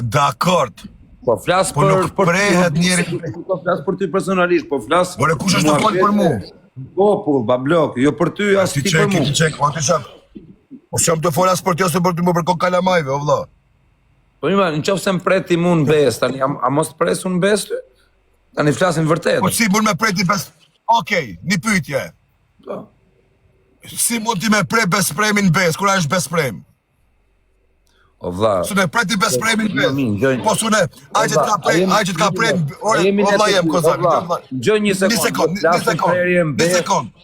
Dakord. Po flas Po nuk prehet njeri. Po flas për ty personalisht, po flas. Ore kush është të fol për mua? Popull, bablok, jo për ty as ti për mua. Ti çek, ti çek. Po s'jam të fol as për ty ose për ty më për kalamajve, o vëlla. Po ima, nëse më pret ti mund bes tani, a mos pres unë bes ty? Tani flasim vërtet. Po si mund me preti bes? Okej, një pyetje. Po. Si mund ti me pre bespremin bes, kur është besprem? O vlla. Sune preti bespremin bes. Po sune, ajë që ka pre, ore, o vlla jem kozak. Gjoj një sekond.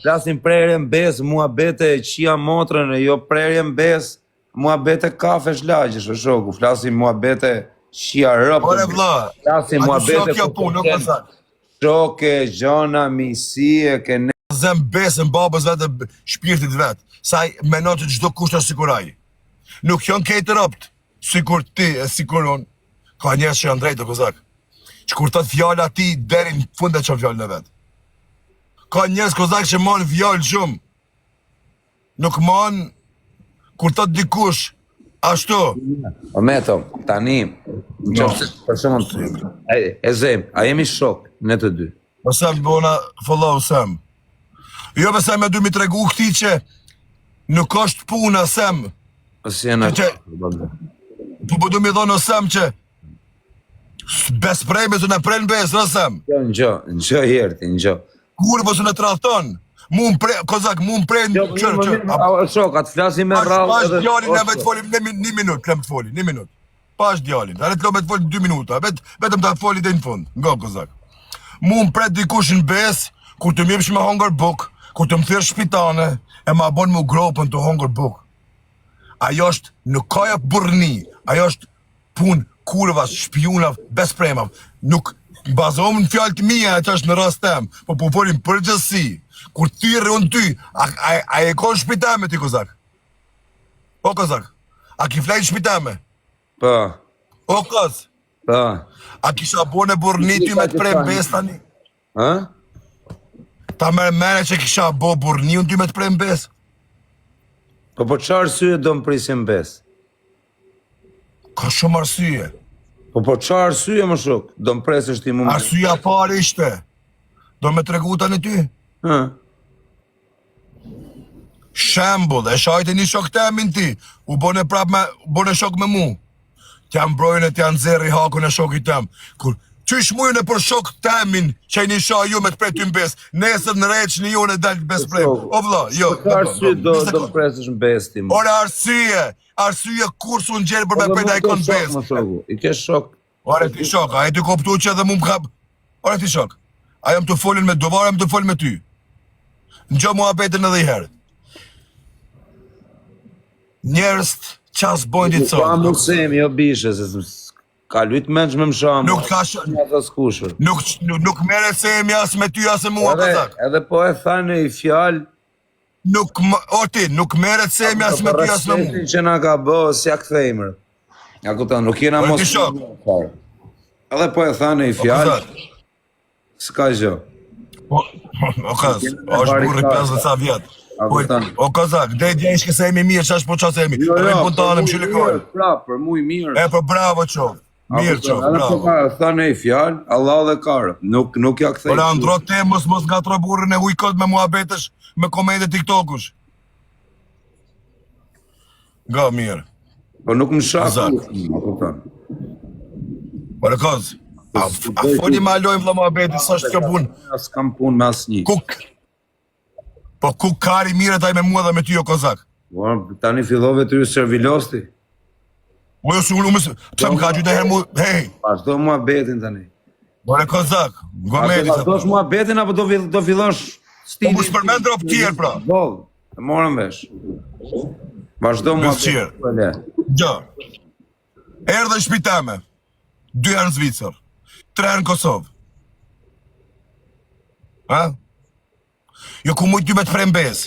Flasim prerjen bes, muhabete qia motrën, jo prerjen bes, muhabete kafe shlagjësh, o shoku, flasim muhabete qia rëpë. Ore vlla, flasim muhabete kjo punë, nuk kozak. Shoke, gjona, misie, ke ne. Zem besën babës vetë shpirtit vetë, saj menon që çdo kusht është sikur ai. Nuk janë këtë rëpt, sikur ti e sikur unë. Ka njerëz që janë drejtë, kozak. Që kur thot fjala ti deri në fund e çon fjalën e vet. Ka njerëz kozak që marrin fjalë shumë. Nuk marrin kur thot dikush ashtu. O meto, tani, për shembull, e zem, a jemi shok ne të dy? Po sem bona follow sem. Jo besoj me dy mi tregu këti që nuk është puna sem. Si jena Po du mi thonë o sem që besprejme së në prejnë bes, o sem. Nxo herti, nxo. Kur po së në trahton? Kozak, mu më prejnë Shok, atë flasim me rrallë. Pash djallin e me të folim një minut, klem të foli, një minut. Pash djallin, ale të lo me të folim 2 minuta, vetëm të foli dhe në fund, nga kozak. Mu më prejnë dikush në bes, kur të mjepsh me hongër buk, kur të më thirë shpitane, e ma bon mu gropën të hongër buk. Ajo është nuk kaja burni, ajo është pun kurvas, shpionaf, bespremav. Nuk bazohem në fjallë të mija e që është në rast tem, po folim përgjësi. Kur thirë unë ty, a e konë shpitame ti, kozak? O, kozak, a ki flejnë shpitame? Po. O, koz? Po. A kisha bone burni ty me të prej bes tani? Ha? Ta mene që kisha bo burni unë ty me të prej bes? Po që arsye do më prisim bes? Ka shumë arsye. Po që arsye më shok, do më presësht ti mu më... Arsyeja pare ishte. Do me tregu tani ty? Ha? Shembull, e shajte një shok temin ti, u bone shok me mu. T'ja mbrojnë e t'ja nxerri hakun e shokit tem. Kur qysh mujën e për shok temin që një shaj ju me t'prej ty mbes, nesër në req një ju në dalë bes prej. O vla, jo. Ka arsye do më presësh mbes ti mu. Ore arsye kur su në gjerë për me prej da i kon bes. I ke shok. Ore ti shok, a e ti koptu që edhe mu më kap. Ore ti shok, a jam të folin me dovar, jam të folin me ty. Në gjo mua betën edhe i herë. Njerës qas bojnë ditë sotë. Pa mu semi, jo bishe, se ka lujtë menç me më shamë. Nuk ka shë... Nuk mere semi as me ty as e mua, pëzak. Edhe po e thane i fjallë. Nuk mere semi as me ty as me mua. Që na ka bë, si a këthejmër. Ja këta, nuk jena mos... Edhe po e thane i fjallë. S'ka gjë. O kaz, është burri 50 sa vjetë. O kozak, dhe dje ishke se emi mirë, që është po qa se emi. Rejnë puntanë, më shilikojë. Për mu i mirë. E për bravo qovë. Mirë qovë, bravo. Thane i fjallë, Allah dhe karë. Nuk ja këthej. Ola, ndro te mos nga tro burën e hujkot me muhabetësh, me komede TikTokush. Nga mirë. Po nuk më shakë. Ore koz, a foli ma lojmë dhe muhabetës, së është kjo punë. As kam punë me asë një. Po ku kari mire taj me mua dhe me ty o kozak? Tani fillove të ju servilosti. O jo s'u mësë, pëse më ka gjyte herë mu, hej! Pashdo mua betin tani. Bore kozak, gomeri se... Pashdosh mua betin apo do fillosh stilin... Po më s'përmen drop tjerë pra. Dol, e morëm vesh. Pashdo mua betin. Gjo, erë dhe shpitame, 2 herë në Zvicër, 3 herë në Kosovë. Ha? Jo ku mujtë ty me të frem bes.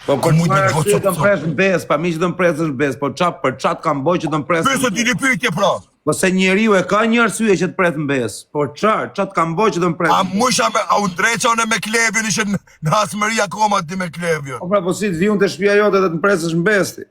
Po ku mujtë me të arsye të më presë në bes, pa mi që të më presë është bes, po për qatë kam boj që të më presë në bes. Pësë ti një pyetje pra. Po se njeriu e ka një arsye që të presë në bes, po qatë kam boj që të më presë në bes. A musha me, a unë dreqa unë me Klevjën, ishe në hasmëri akoma ti me Klevjën. Po pra, po si të viun të shpia jote dhe të më presësh në bes ti.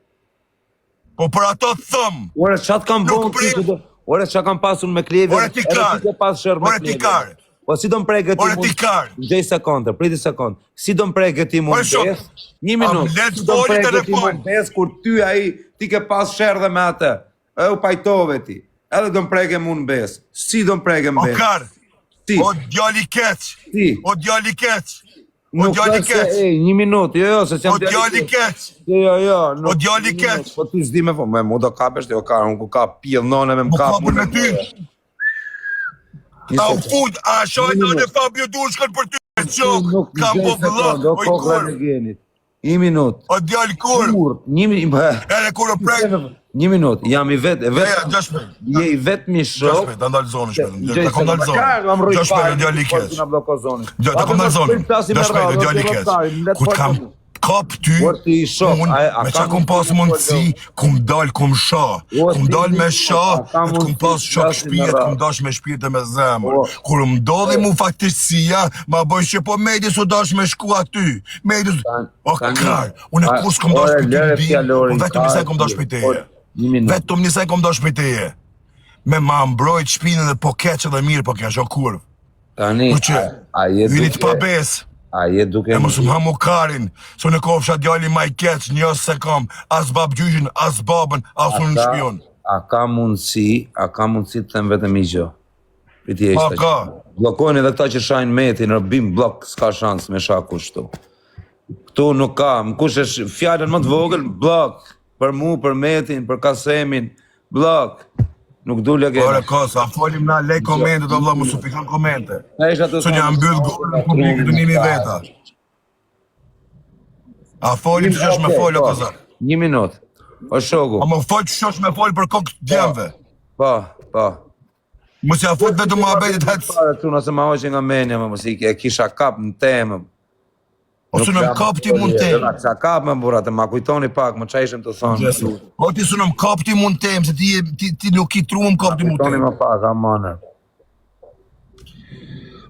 Po për ato thëm. Ore, çat kam Nuk bon ti prit. këtu? Ore, çka kam pasur me klevin? Ore, ti kar. Ti ke pas shër me Ore, ti klevin. kar. Po si do m'preket ti Ore, ti kar. Gjej sekondë, priti sekondë. Si do m'preket ti mund Ore, shok. bes? Një minutë. let Si do foli m'preket ti telefon. mund bes kur ty ai ti ke pas shër dhe me atë. E u pajtove ti. Edhe do m'preket mund bes. Si do m'preket O bes? kar. Ti. O djali keq. Ti. O djali keq. O Nuk djali ka se, keq. një minutë, jo, se O djali keq. Jo, nuk. O djali një keq. minutë. Po ti s'di me fo, me mu do kapesh, jo ka, unë ku ka pjell none me Po m'kap. kapur me ty. A u fut, a shojnë në Fabio Dushkën për ty. Qok, kam po vëllë. Do O i kokra kur. në genit. Një minutë. O djali kur. Kur, një minutë. Edhe kur o prej. Një minutë, jam i vetë, Ja, 6 shpejt. je i vetëmi 6 shok. shpejt, ta ndalë zonë shpejt. Ta kom ndalë zonë. 6 shpejt, o djali keq. Ta kom ndalë zonë. 6 shpejt, o djali keq. Ku t'kam kap ty, unë me qa kum pas mundësi, kum dal, kum sha. Kum dal me sha, et kum pas shok shpijet, kum dash me shpirët e me zemër. Kur m'dodhi mu faktësia, ma bëjnë që po medis u dash me shku aty. Medis, o kar, unë e kus kum dash për ty n'dim, po vetëm njëse kum dash për teje. Vetëm njëse kum dash për teje. Me ma mbrojt shpinën dhe po keqë dhe mirë po keqë, o kurv. Tani, Po që, vinit pa besë. A je duke... E mos më hamu karin, so në kofsha djali ma i keq, njës se kam, as bab gjyshin, as babën, as unë në shpion. A ka mundësi të them vetëm i gjë. Priti e Pa ishte. ka. Blokojnë edhe këta që shajnë metin, rëbim blok, s'ka shansë me sha kushtu. Këtu nuk ka, më kush është fjallën më të vogël, blok. Për mu, për metin, për kasemin, blok. Nuk dule ke... Ore kosa, a folim na lej komente do vla, mu su pikan komente. A isha të So një ambyll gurë në publikë të nimi veta. A folim që është me folë o kozak. Një minut. O shoku. A më folë që është me folë për kokë djemve. Pa. Mu si a folë vetë mu abetit hec. Pare tu nëse ma hoqin nga menja, më mësi e kisha kap në temë. O su në më kap ti mund tem. Sa kap me burat, ma kujtoni pak, më qa ishim të thonë. O ti su në më kap ti mund tem, se ti nuk i tru më kap ti mund Kujtoni tem. më pak, amanër.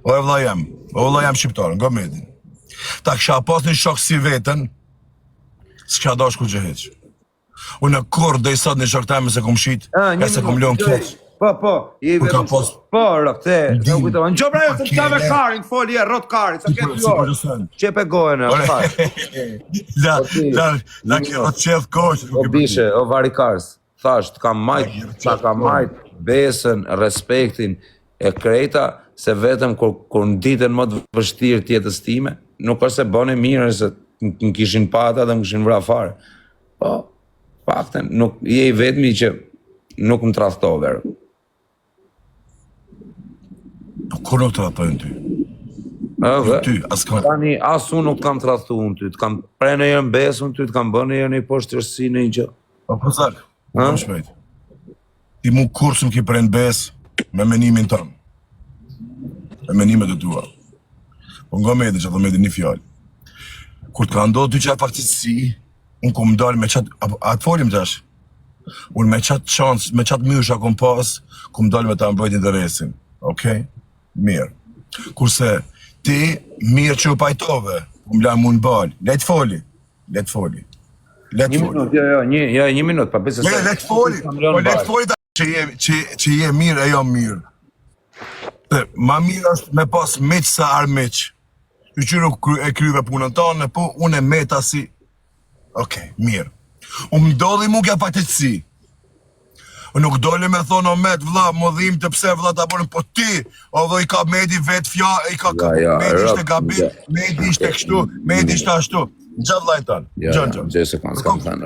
O e vla jam shqiptar, nga medin. Ta kësha pas një shok si vetën, s'ka dash ku që heq. Unë kur dhe i sot një shok teme se kom shit, e se kom lon keq. Po, i Kur ka pas... Po, rëpte, në kujtoni. Në gjobra jo, se të qave Okej, karin, foli e, rot karin, sa ketë Si po jo. gjësën. Qepe gojën e, faq. La kjo të qedh kosh. O bishe, o varikars, thash, të kam majt besën, respektin e krejta, se vetëm kur në ditën më të vështirë tjetës time, nuk është se bëne mirë, se në kishin pata dhe më kishin vra fare. Po, fakten, nuk je i vetëmi që nuk më trahtove. Kur nuk të ratojnë ty? Edhe, Ty, as ka... tani, as unë nuk kam trahtu unë ty, të kam prene jërë në besën ty, të kam bëne jërë një poshtërsi në një gjë. Po kozak, më shpejt. Ti mu kur së më ki prejnë bes me menimin tëmë. Me menimet e tua. Po nga medin që ato medin një fjallë. Kur të ka ndodhë ty që a faktësi, unë ku më dalë me qatë... A të folim tash? Unë me qatë qansë, me qatë mysha kom pas, ku më dalë me ta mbrojt interesin. Okej? Mirë. Kurse ti, mirë që u pajtove, u më la mund balë. Let foli. Një minut, një minut, pa besë Le, let foli. Po let foli ta që je mirë e jo mirë. Se, ma mirë është me pas meq sa armeq. Që qyro e kryve punën tonë, po unë e meta si... Okej, mirë. U më dodhi mu kja fatëtsi. Nuk dole me thonë o met, vla, më dhim të pse vla ta borën, po ti, o dhe i ka medi vetë fja, i ka medi ishte gabim, medi ishte kështu, medi ishte ashtu. Gjë vlajnë tanë, gjë. Gjë se kanë s'kam thënë,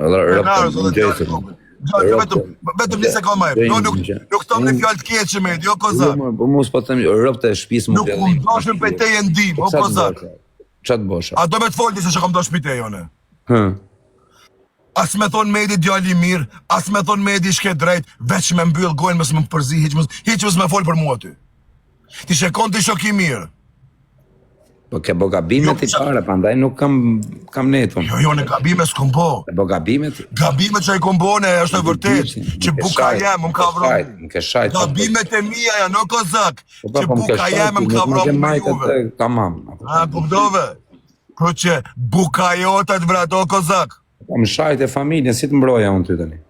Vetëm një sekund ma e, nuk tom një fjallë të keqë me, jo kozak. Po mu s'po them, rëpte e shpis më Nuk të më dashën për te e ndim, o kozak. Qatë bosha? A do me të foldi se që kam dash për te jone. As me thonë medi djali mirë, as me thonë medi shke drejt, veç me mbyll gojnë mësë më përzi, hiq mësë me folë për mua ty. Ti shekon të shok i mirë. Po ke bo gabime ti pare, pandaj nuk kam netun. Jo, në gabime s'kom bo. Ke bo gabime ti? Gabime që i kom bo ne, është e vërtet, që buka jem, më ka vronë. Më ke shajt. Gabime të mija ja, no kozak, që buka jem, më ka vronë me juve. Tamam. A, kuptove? Kërë që buka jote të vrato kozak. Po më shajt e familjen, si të mbroja unë ty tani?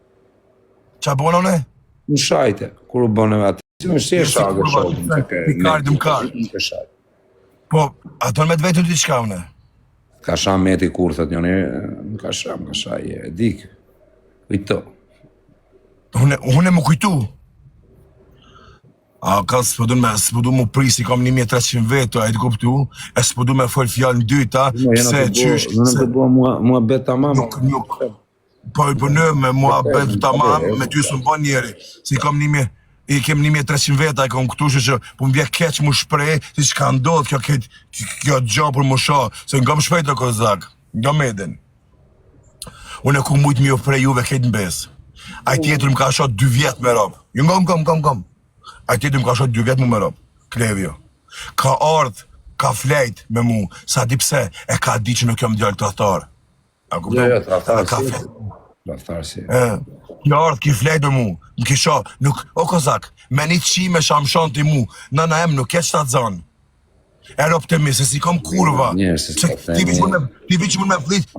Qa bona une? Në shajte, kur u bënë atë. Si e shakë shokën, që ke me shajte. Po, ato me të vetë të qka une? Ka sham meti kur, thët njëni, ka sham, e dikë. Kujto. Unë më kujtu. A ka s'pëdu mu prisi, kam 1300 vetë, a i të kuptu, e s'pëdu me fol fjallë në dyta, pse qysh... Në të bua mua bet tamam. Nuk. Po në me mua bet tamam, me ty së më bën njeri. Si kam i kem 1300 veta, i kam këtu që po më bje keq mu shprej, si që ka ndodh kjo gjo për më sho, se nga më shpejt o kozak, nga medin. Unë e ku mujtë mi ofrej juve kejtë në besë. A i tjetër më ka shot 2 vjetë me robë. Jo ngom. A i tjetër më ka shot 2 vjetë mu me robë. Klevjo. Ka ardhë, ka flejt me mu, sa di pse, e ka di që nuk jam djallë traktar. Jo, traktar si. Kjo ardhë, ki flejt me mu, më kisha, nuk, o kozak, me një qime shamshon ti mu, nëna em nuk e qëta të zanë. E ropë të mi, se si kom kurva. Ti vi që mund me flit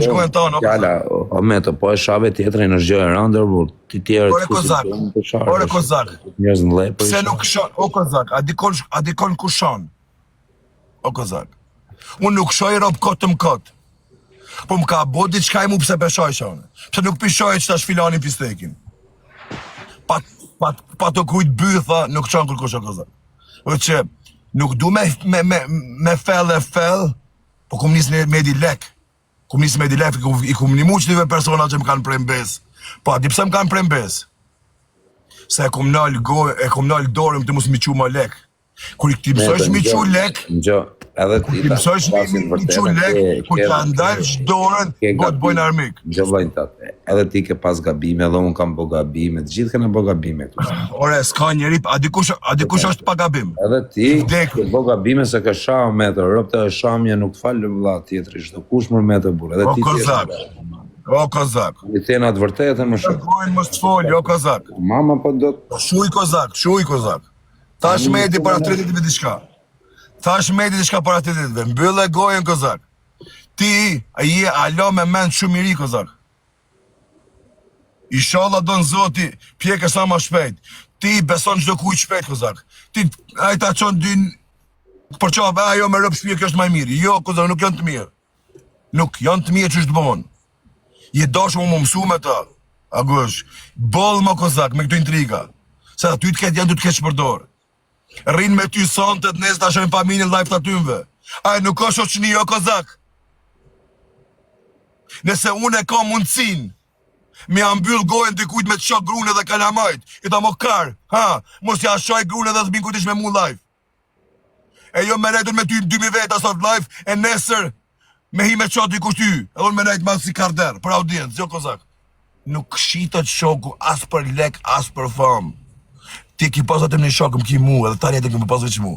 që komentan. Fjalla, o meto, po e shave tjetëri në zhjoj e randër, ti tjerë të kusit të më. Ore kozak, njërës në lej, pse nuk shon, o kozak, a dikon ku shon. O kozak, unë nuk shoj ropë kotë të më kotë. Po më ka bo diçka i mu pse peshoj shone. Pse nuk pishoj që ta shfilani pistekin. Pa të kujt bytha, nuk qonë kërkush o kozak. O që, nuk du me fell, po kum nisë me di lek. I kum një muq njëve persona që më kanë prej mbes. Po, di pse më kanë prej mbes? Se e kum nalë dorëm të mos mi qu ma lek. Kur i këti mësojsh mi qu lek, kur ti mësojsh mi qu lek, kur të ndalësh dorën, po të bojnë armik. Gjo vajnë tatë, edhe ti ke pas gabime, edhe unë kam bo gabime, të gjithë kena bo gabime këtu. Ore, s'ka njeri, a dikush është pa gabim? Edhe ti, ke bo gabime se ka shama me të, rëpte e shamja nuk falë vla tjetëri, shdo kush mër me të burë, edhe ti tjetëri. O kozak. I tena të vërtetën më shumë. Kërkojnë më s'foli, o kozak. Mama po do të... Shuj kozak. Thash me di para 30 ditëve diçka. Para 30 ditëve. Mbyllë gojën kozak. Ti je alo me mend shumë i ri kozak. Inshallah don Zoti pjekë sa më shpejt. Ti beson çdo kujt shpejt kozak. Ti ai ta çon dyn për çfarë ajo me rob shpirë kjo është më e mirë. Jo kozak nuk janë të mirë. Nuk janë të mirë ç'është të bëhen. Je dashur më mësu me ta. Agush. Boll më kozak me këto intriga. Se aty të ketë janë të keq përdor. Rrin me ty sontet, nes ta shojnë familjen live të atymve. Ai nuk ka shoqni o kozak. Nëse unë e kam mundësin me ambyll gojen të kujt me të shok grune dhe kalamajt, i ta mo kar, mos ja shoj grune dhe të bin kujtish me mu live. E jo me rejtën me ty 2000 veta sot live, e nesër me hi me qati kush ty, e unë me rejtë ma si karder, për audiencë, jo kozak. Nuk shitët shoku as për lek, as për famë. Ti ki pas atëm një shokëm ki mu, edhe tani jetë këmë pas veç mu.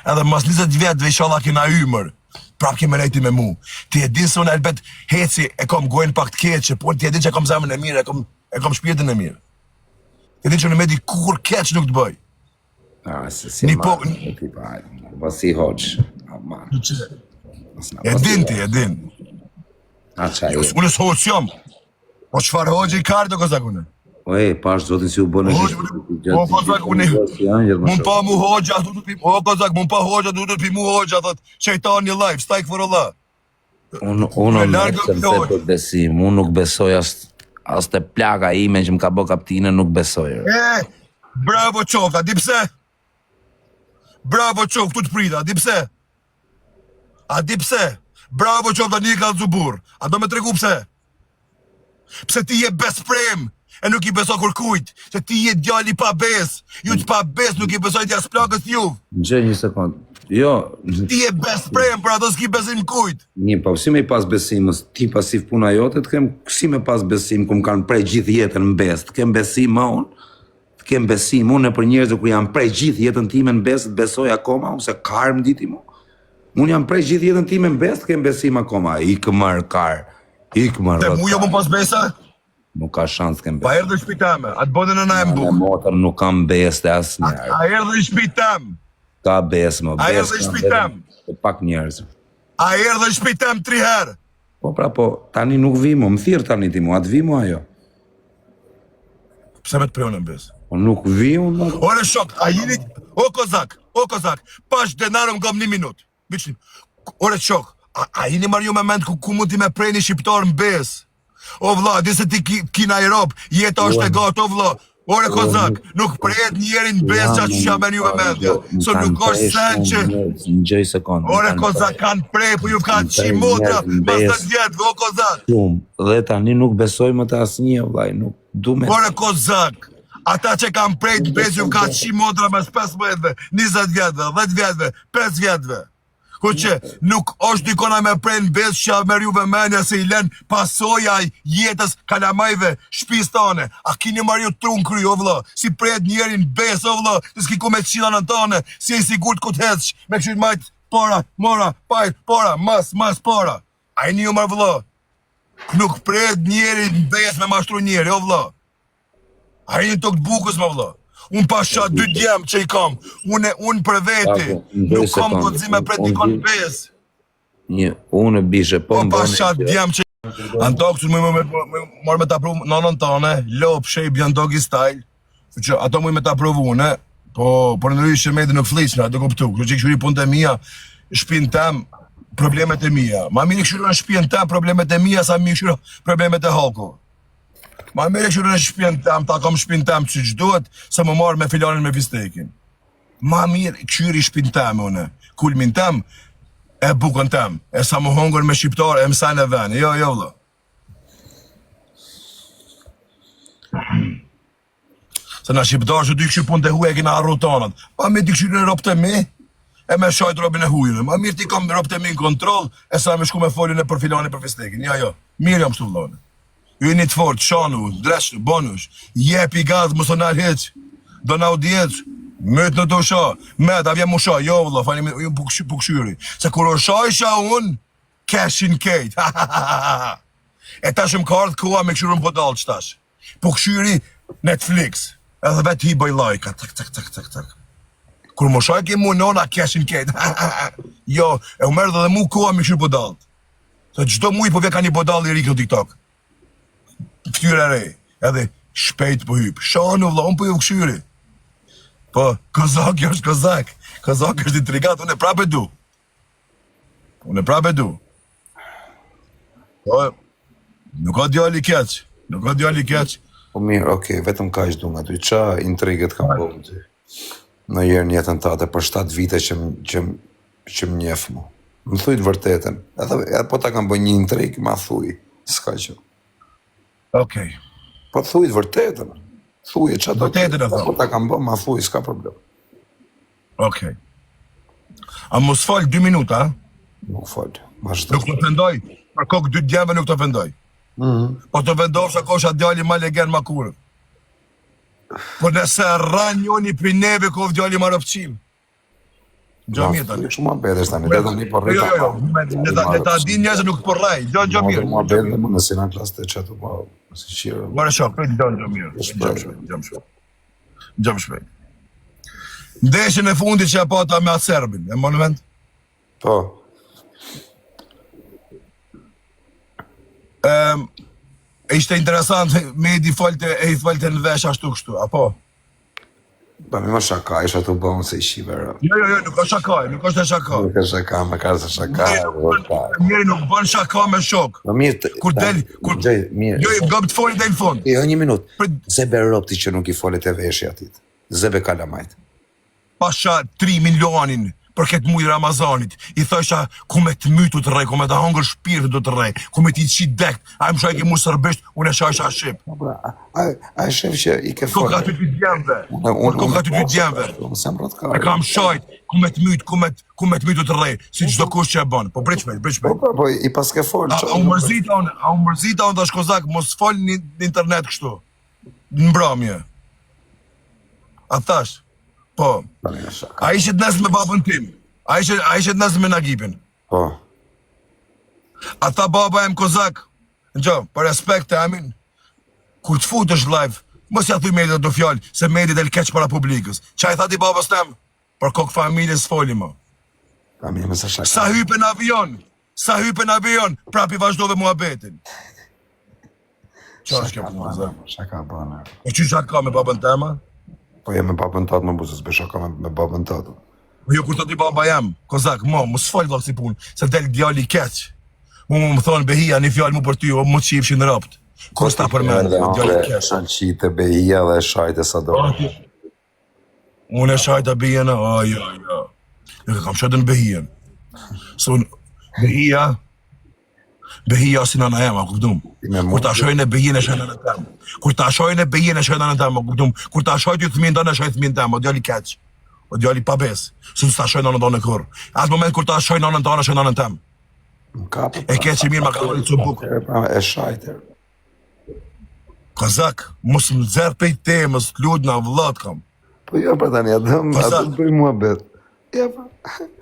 Edhe mas 20 vjetëve inshallah kina ymër, prap kime rejti me mu. Ti e din se unë elbet heci e kom gojnë pak të keqe, po ti e din që e kom zemën e mirë, e kom shpirtin e mirë. Ti e din që në medi kur keq nuk të bëj. Si si hoqë. E din. Unë së hoqë jam. Po qëfar hoqë i kartë o kozak une? Oj, pash zotin si u bënë o kozak une, mun pa mu hoxha, o kozak, mun pa hoxha, du të pi mu hoxha, thot, shejtan një life, strike for Allah. Unë nuk besim, unë nuk besoj as të plaka ime që më ka bo kaptine, nuk besoj. Bravo qoka, di pse? Bravo qok, tu të prita, di pse? A di pse? Bravo qok, da një ka të zubur, a do me tregu pse? Pse ti je besprem, e nuk i beso kur kujt, se ti je djali pa bes, ju të pa bes nuk i besoj t'ja s'plakës juv. Gjë një sekund, jo... Ti je besprem, për ato s'ki besim kujt. Një, pa si me i pas besimës, ti pasif puna jote, të kem si me pas besim, ku më kanë prej gjithë jetën në bes, të kem besim ma unë, të kem besim unë e për njerëzë ku janë prej gjithë jetën time në bes, të besoj akoma, unë se karë më diti mu. Unë jam prej gjithë jetën time në bes, të kem besim akoma, ikë marë karë, ikë marë rëtë. Te mu jo më pas besa? Nuk ka shansë kem Pa erdhe shpitame, atë bënë në na e mbuk. Në motër nuk kam besë të asë njerë. A erdhe shpitam? Ka besë më, A erdhe shpitam? Pak njerëzë. A erdhe shpitam 3 herë? Po pra po, tani nuk vimo, më thirë tani ti mu, atë vimo ajo. Pse me të prejon në besë? Po nuk vi unë. Ore shok, a jeni... O kozak, pash denarëm gom 1 minutë. Viçnim. Ore shok, a jeni marrë ju me mend ku mund t'i me prej një shqiptar në besë? O vlla, di se ti ki në Europë, jeta është e gatë, o vlla. Ore kozak, nuk prejet njeri në besë që që me një vëmendja. So nuk është sen që... Në gjej sekundë. Ore kozak, kanë prej, po ju kanë qi motra, mas 10 vjetë, o kozak. Shumë, dhe tani nuk besoj më të asnjë, vllai, nuk du me... Ore kozak, ata që kanë prej të besë ju kanë qi motra mas 15 20 vjetëve, 10 vjetëve, 5 vjetëve. Ku që nuk është dikona me prej në besë që merr juve menja se i len pasojaj jetës kalamajve shpis tane. A kini marrë ju trun kry, o vëlla, si prejet njeri në besë, o vëlla, të s'ki ku me qila në tane, si e sigurt ku t'hecq, me kështu majtë para, mora, pajt, para, mas para. A i një marrë vëlla, nuk prejet njeri në besë me mashtru njeri, o vëlla. A i një tok t'bukës, ma vëlla. Unë pasha 2 djemë që i kam, unë për veti, nuk kam godzime për dikon besë. Unë bishe, po më pasha djemë që... Antoksus mu morë me ta provu nonën tane, lop, shej, bjën dogi style, që ato mu me ta provu une, po në rrishë me dhe në flisë, ato kuptu, kërë që i këshuri punë të mija, shpinë tem, problemet e mija. Ma mirë i këshuri në shpinë tem, problemet e mija, sa mi i këshuri problemet e halko. Ma mirë e këshurë në shpinë tem, ta kam shpinë tem që që duhet, se më marrë me filanin me fistekin. Ma mirë e këshuri shpinë tem, une, kulmin tem, e bukën tem, e sa më hongër me shqiptar, e mësajnë e veni, jo, vëlla. Se na shqiptar që dy këshu punë të huj e kina arru tonët, ma mirë ti këshuri në ropë të mi, e me shajt robin e hujnë, ma mirë ti kam ropë të mi në kontrol, e sa me shku me folin e për filanin për fistekin, jo, mirë jam shtu vëllone. Ju një të fort, shanu, dreshtu, bonush, jepi gaz, mësë në alheq, do në audieq, mëtë në do sha, mëtë, avja mu sha, jo vëllo, falim, ju pëkshyri, se kur o sha isha unë, cashin kejt, e tash më ka ardhë koha me këshurën po dalë qëtash, pëkshyri Netflix, edhe vetë hi bëj lajka, tak, kur më sha ke mu nona, cashin kejt, jo, e u merdhe dhe mu koha me këshurë po dalë, se gjdo mu i po vje ka një po dalë i rikë në TikTok, këtyre rej, edhe shpejt po hyp. Shanu vla, unë po ju këshyri. Po, kozak është kozak. Kozak është intrigat, unë e prapë du. Po, nuk ka djali keq. Po mirë, okej, vetëm ka ishtë du nga ty. Qa intriget kam po më ty? Në jerë njetën tate për 7 vite që më njef mu. Më thuj të vërtetën. Edhe po ta kam bë një intrig, ma thuj. Ska që. Okej. Po thuj të vërtetën. Thuj e që ato. Vërtetën e thë. Po ta kam bë, ma thuj, s'ka problem. Okej. A mos fal 2 minuta, a? Nuk fal. Nuk të ofendoj. Për kokë 2 djemve nuk të ofendoj. Po të vendosh a kosha djali ma legend ma kurë. Po nëse rran njoni për neve ko djali ma rëpqim. Gjo mirë tani. Shumë ma bedesh tani, dhe një për rrita. Jo, ne ta din njëse nuk përraj. Gjo mirë. Ma bedhe më nësi në klasë të qëtu pa si qire. Mare shok, gjo mirë. Gjom shpejt. Ndeshën e fundit që e pata me atë Serbin, e monument? Po. Ishte interesant, me i falte në vesh ashtu kështu, apo? Pa mi më shaka, isha të bëmë se i shivera. Jo, nuk është shakaj, nuk është shakaj. Nuk është shaka, me kërë se shaka. Njeri nuk bën shaka me shok. Më mirë, kur del, mirë. Jo, gab të foli dhe në fund. Jo, një minut. Zebe ropti që nuk i folit e veshë atit. Zebe kalamajt. Pasha 3 milionin për këtë mujë Ramazanit. I thësha, ku me të mytu të rej, ku me të hangër shpirtë do të rej, ku me t'i qit dekt, a më shaj ke mu sërbisht, unë e shajsha shqip. A e shef që i ke folit. Ko ka të ty djemve. Ko ka të ty djemve. E kam shajt, ku me të mytu, ku me të mytu të rej, si qdo kush që e banë. Po breq me. Po, i pas ke folit. A u mërzita unë të shkozak, mos fol në internet kështu. Në mbramje. A thash? Po, a ishet nësë me babën tim, a ishet nësë me Nagipin. Po. A tha baba e më kozak, në gjo, për respekt e amin, kur të fut është live, mos ja thuj medit do fjallë, se medit e l'keq para publikës. Qa i tha ti babës tem? Për kokë familjes foli më. Sa hype në avion, prapi vazhdove muhabetin. Qa është kjo punë, kozak? Shaka bëna. E që shaka me babën tema? Po jem me babën tatë më buzës, be shaka me babën tatë. Po jo kur të di baba jam, kozak, mos fal vllak si punë, se del djali keq. Më thonë behia një fjalë mu për ty, o më qifshin rapt. Kur sta për mend, djali keq. Shanqite, behia dhe shajte sa do. Unë e shajta behijën, jo. Nuk e kam shajtën behijën. So, behija si nana jema, kuptum. Kur ta shojnë e behijën e shajnë në temë. Kur ta shojnë e behijën e shajnë në temë, kuptum. Kur ta shojnë të thmin tonë e shajnë thmin temë, o djali keq. O djali pa bes. Se ta shojnë nonën tonë kur. Atë moment kur ta shojnë nonën tonë, shojnë nonën temë. E keq e mirë ma ka dhënë të bukë. E shajte. Kozak, mos më zerë pej temës, t'ludna, vëllat kam. Po jo, për tani, atë bëj mua bet. Ja,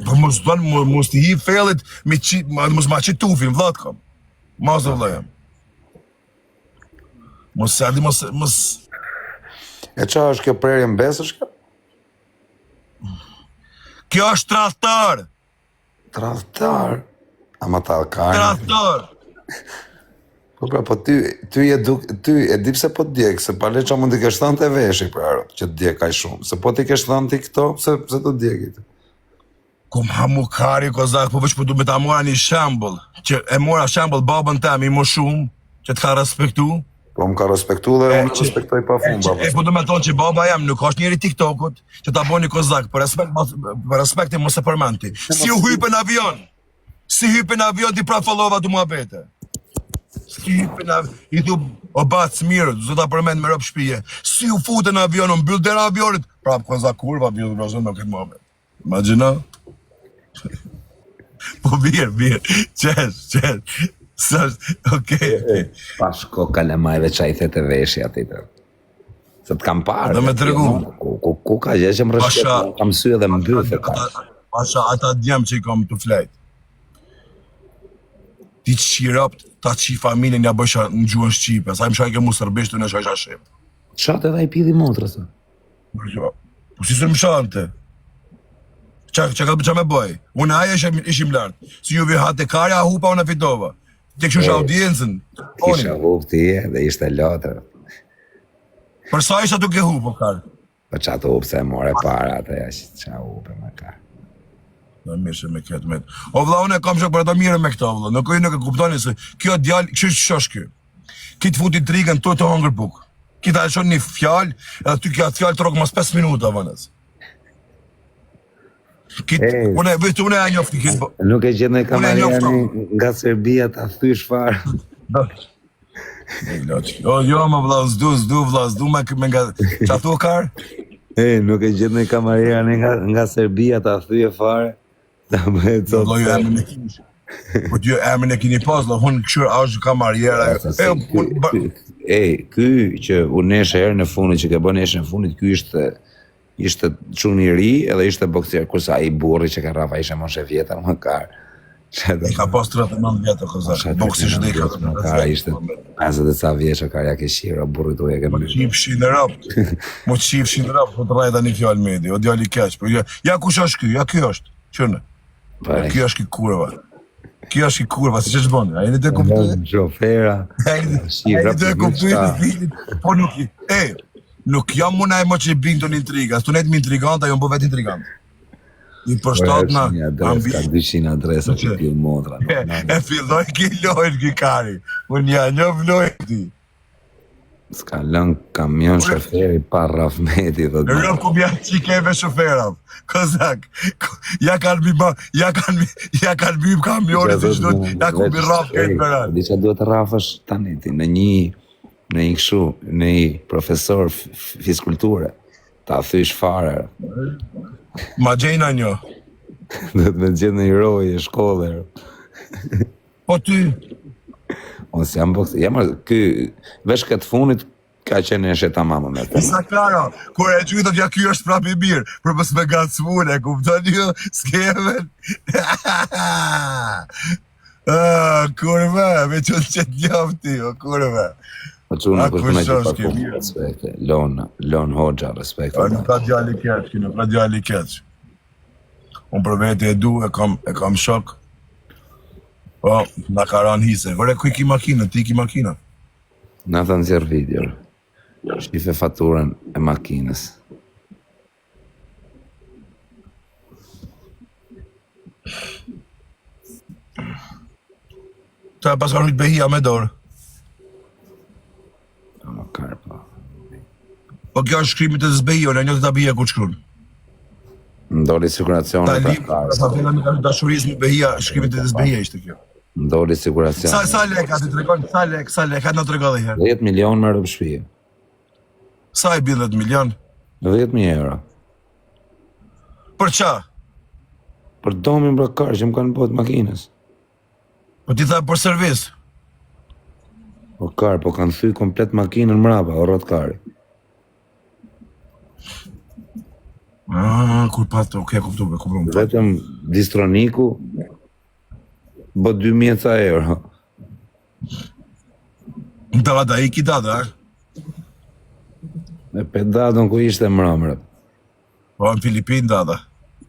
Po mos t'i hi fellit, mos ma qitë tufin, vëllat kam. Mas dhe vëllajem. Mos... E qa është kjo prerje mbes është kjo? Kjo është tradhtar! Tradhtar? Ama tallkar. Tradhtar! Po pra, po ty e di pse po t'djek, se pa leqa mund t'i kesh thënë të veshi për arë, që t'djek kaj shumë. Se po t'i kesh thënë ti këto, pse të djekit. Kum hamu kari, kozak, po veç po du me ta mora një shembull. Që e mora shembull babën tem i më shumë, që t'ka respektu. Po më ka respektu dhe unë respektoj pa fund babën. E po du me thonë që baba jam nuk është njëri TikTokut, që ta boni kozak, për respektin mos e përmenti. Si u hype në avion? Si hype në avion ti pra follova du muhabete? Si hype në avion? I thu, o batë smirë, du ta përmend me rëpë shpije. Si u fute në avion, në mbyll dera avionit? Pra kozak kurva, bjullu vrazën me këtë muhabet. Imagina? Po birë, qesh. Okej. Pashko kalemajve qa i thete veshi atitër. Se t'kam parë. Dhe me të regu. Ku ka gjë që më rështet, kam sy edhe më bythë. Pasha, ata djem që i kam të flejt. Ti që shirapt, ta që i familjen ja bësha në gjuhën Shqipe, sa i më shajke mu sërbishtu në shajsha Shqip. Qatë edhe i pidhi motrës. Po si së më shante? Qa me bëj? Unë aja ishim lartë. Si ju vi hate karja, hupa unë e fitova. Ti këshush audiencën. Kisha hup ti dhe ishte lotër. Për sa isha tu ke hupo, karë? Po qa të hup se more para të qa hup e me ka. Në mirë se me këtë metë. O vla, unë e kam shok për ato mire me këta, vla. Nuk e kuptoni se kjo djallë, që është kjo? Kitë futi trigën të hongër buk. Kitë a shon një fjallë, edhe ty kjo atë fjallë të rokë mas 5 minuta, vanës. Unë e njofti këtë... Nuk e gjithë në kamariani nga Serbia të thysh farë. Jo, më vla, zdu me nga... Qa thu, Kar? Nuk e gjithë në kamariani nga Serbia të thyje farë. Ta me e të të të... Po t'ju emrin e kini pas, unë këshur ashtë kamarjera... Ky që unë eshe herë në fundit, që ke bën eshe në fundit, ky ishte çuni i ri edhe ishte boksier, kurse ai burri që ka rrafa ishte moshe vjetër më kar. I ka pas 39 vjetë kozak, boksi që deka. Kara ishte 50 e ca vjeçë, kara ja ke shira, burri tu e ke më qifshin në rapt, po të rajta një fjallë medi, o djali keq, po ja kush është ky, ja ky është, qënë, ky është ki kurva. Kjo është i kurva, si që që bënë, a jeni të kuptu? Shofera, a jeni të kuptu, po nuk i, nuk jam muna e më që i bing të një intriga, së të nejtë më intrigant, a jo më po vetë intrigant. I përshtat në ambi... Ka 200 adresa që t'ju motra. E filloj ki lojnë ki kari, unë ja një vlojnë ti. S'ka lënë kamion shoferi pa rafmeti. Rëmë ku mja qikeve shoferav, kozak, ja kanë bim kamionit të qëtë, ja ku mi rafmet për anë. Diqa duhet rafësh tani ti, në një këshu, në një profesor fiskulture, ta thysh fare. Ma gjejna një. Duhet me gjithë në hiroj e shkoller. Po ty? Unë si jam boksë, vesh këtë funit, ka qenë e sheta mama me të. Sa klaro, kur e gjujtët ja kjo është prap i mirë, për pës me gatë smune, kupton një, s'kemen. Kurve, me qënë që t'jafti, kurve. Po që unë kërë me që parkumë respekte, Lon Hoxha respekte. Nuk ka djali keq, Unë për vete e du, e kam shok. Po, na ka ranë hise. Vore, kuj ki makina, ti ki makina? Na ta nxjerr video. Shife faturën e makinës. Ta pas ka rrit behia me dorë. O karpa. Po kjo është shkrimi të zbehion, e një të ta bia ku shkruan. Ndoli siguracione Ta pra lim, Kars. sa vjen nga dashurisë me behia, shkrimi të zbehia ishte kjo. Ndoli siguracione. Sa lek aty tregon, sa lek, na trego edhe herë. 10 milion me rëp shtëpi. Sa i bën 10 milion? 10.000 euro. Për ça? Për domin pra Kars që më kanë bot makinës. Po ti tha për servis. O kar, po kanë thy komplet makinën mrapa, o rrot kari. Kur pat, okay, kuptoj. Vetëm distroniku bë 2.000 ca euro. Dada i ki dada, Me pedadon ku ishte mramërët. Po në Filipin dada.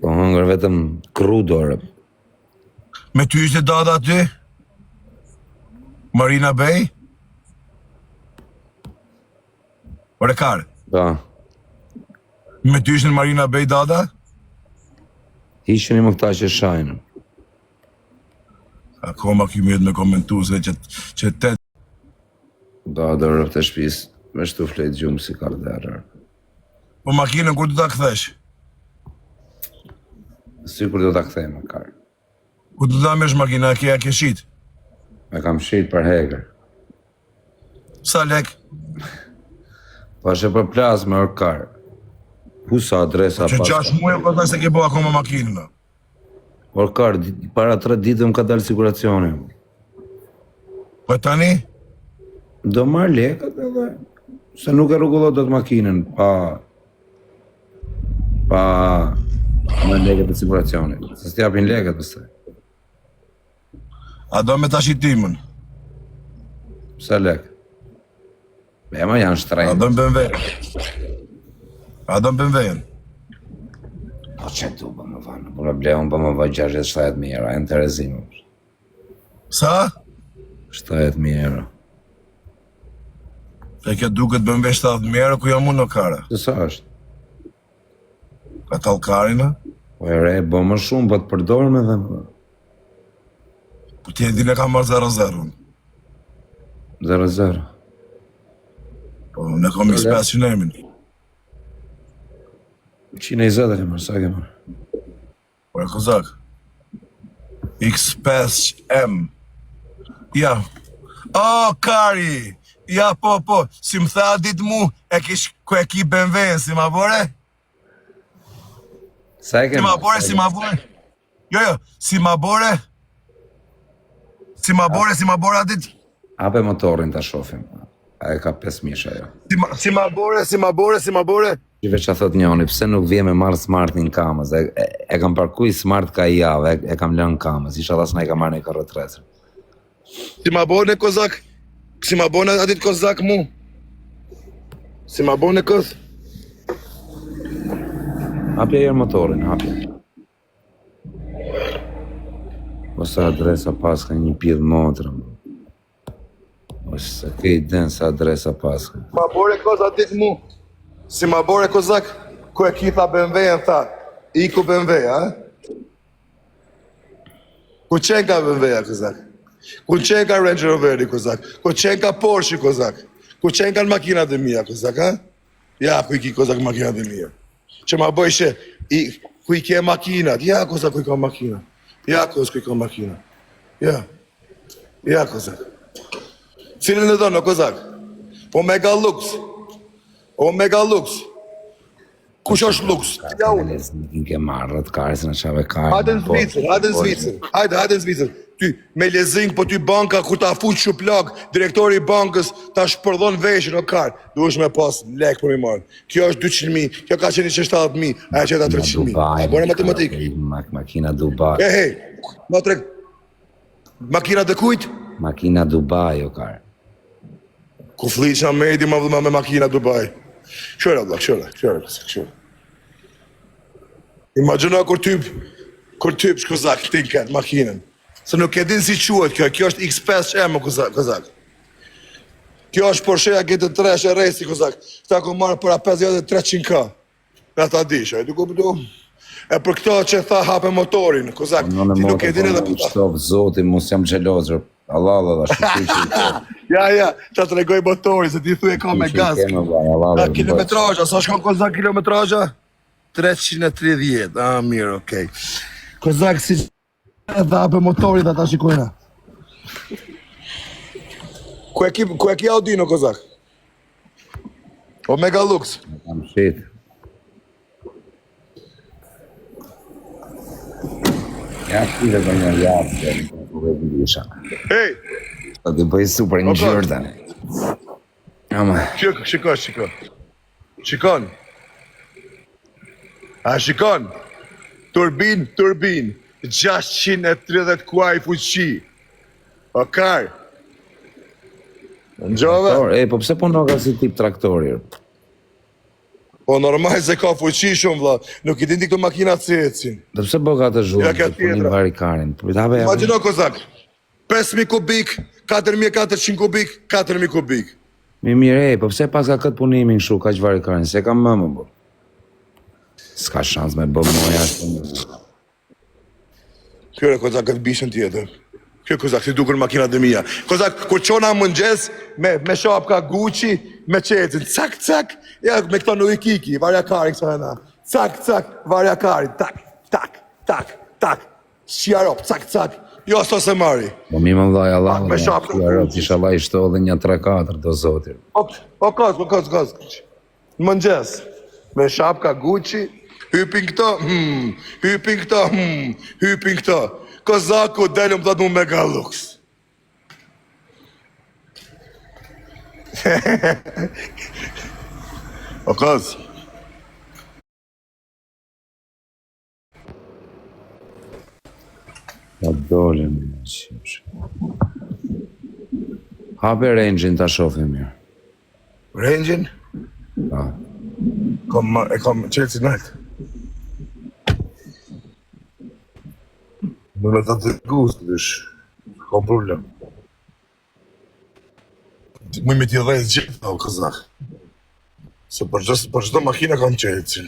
Po hëngër vetëm krudorët. Me ty ishte dada aty? Marina Bay? Ore kar, Po, me ty ishte në Marina Bay dada? ishën i më këta që shajnën. Akoma kimi jetë me komentu se që te... Do rëp të shpis, me shtu flet gjumë si karderër. Po makinën kur du ta kthesh? Sikur do ta kthejmë, kar. Kur du ta mesh makina, ke shit? Me kam shit për hekër. Sa lek? Po është e për plasme, orë kar. Ku sa adresa Që pas? 6 muaj po se ke bo akoma makinën. Orë kar, para 3 ditë më ka dalë siguracioni. Po tani? Do marrë lekët edhe, se nuk e rregullon dot makinën pa me lekët e siguracionit. Se s'tjapin lekët pëstaj. A do me ta shitimën? Pse lek? E ma janë A shtrejnë. do në BMW? A do në BMW-en? Po që du për më vanë, problemën për më vë 60-70.000 euro, e në të rezimë. Sa? 70.000 euro. E kjo duket BMW 70.000 euro ku jam unë në kara. Se sa është? Ka talkarina? Po e re, bo më shumë, po të përdorëm edhe më. Po ti e din e ka marrë 0-0. 0-0. Po ne kom X5 që nemin. 120 e ke mërë, sa ke mërë? Po e kozak. X5M. Ja. O, kari! Ja, po. Si më tha ditë mu, e kish ku e ki BMW-n, si ma bore? Sa e ke Si ma bore, si ma bore? Jo, si ma bore? Si ma bore atit? Ape motorin të shofim. A e ka 5.000 ajo. Si ma bore? Që veç a thot njoni, pse nuk vje me marrë smartin kamës, e kam parkuj smart ka i javë, e kam lënë kamës, isha tas na i kam marrë një karot resër. Si ma bore kozak? Si ma bore atit kozak mu? Si ma bore këth? Hapja jërë motorin, hapja. Ose adresa pas ka një pjedh motrëm. Ose se ke i den se adresa pas ka. Ma bore kozak atit mu? Si ma bore kozak? Ku e kitha BMW-n tha? I ku BMW, ha? Ku qenë ka BMW-a kozak? Ku qenë ka Range Roveri kozak? Ku qenë ka Porsche kozak? Ku qenë ka makinat e mija kozak, ha? Ja, ku i ki kozak makinat e mija. Që ma bojshe, ku i ke makinat? Ja, kozak ku i ka makinat. Ja, kozak ku i ka makinat. Ja, kozak. Cilën e do në kozak? Omega Lux. Kush është Lux? Ja unë. Në ke marrë të karës në qave karë. Hajde në Zvicër. Hajde në Zvicër. Ty, me lezing, po ty banka, kur ta fuq shuplak, direktori i bankës, ta shpërdhon veshin o karë. Duhesh me pas lek për mi marrë. Kjo është 200.000, kjo ka qenë 70.000, aja qeta 300.000. A bërë matematikë. Makina Dubai. Hej, ma trek. Makina dhe kujt? Makina Dubai, o karë. Ku fliqa medi ma vëma me makina Dubai. Qëra, Allah, qëra. Imagina kur typ shkozak tinken, makinën. Se nuk e din si quhet kjo është X5M o kozak. Kjo është Porsche-ja GT3 e rejsi, kozak. Këta ku marrë para 50-300k. Nga ta dish, e du kuptu? E për këto që tha hape motorin, kozak, ti nuk e din edhe puta. Shtop, zoti, mos jam xhelozër. Allah, shqiptoj që... Ja, ta tregoj motorin, se ti thuj e ka me gaz. Ta kilometraja, sa shkon kozak kilometraja? 330, mirë, okej. Kozak, si e dha hape motorin dhe ta shikojna. Ku e ki Audino, kozak? Omega Lux. Kam shit. Ja, shkile për një javë, Hej! Ta të bëj super një gjërë tani. Ama. Shikon. A shikon? Turbin. 630 kuaj fuqi. O kar. Në gjove? Po pse po nga si tip traktori? Po normal se ka fuqi shumë vlla. Nuk i din ti këto makina si ecin. Dhe pse bo ka të zhurë? Ja, ka Të punim tjetra. varikarin. Imagjino kozak. 5.000 kubik, 4.400 kubik, 4.000 kubik. Mire, po pse pas ka këtë punimin kështu kaq varikarin? Se kam më bo. S'ka shans me bë moja shumë. Kyre kozak këtë bishën tjetër. Kjo kozak, si dukur makinat e mija. Kozak, kur qona mëngjes, me shapka Gucci, me qecin, cak, ja, me këto në kiki, varja kari kësa e na. Cak, varja kari, tak, sjarop, cak. Jo, so se marri. Po mi më dhaj Allah, Me shapka isha Allah i shto dhe një 3-4 do zotir. O kos. Mëngjes, me shapka Gucci, hypin këto. Kozaku delëm të mu Mega Lux. O koz. Ja dole me qipsh. Hape range-in ta shofi mirë. Range-in? Pa. E kom Chelsea Night. Më në të të gustë, vish. Ka problem. Më me t'i dhejtë gjithë, o kozak. Se për çdo makina kam Chelsea.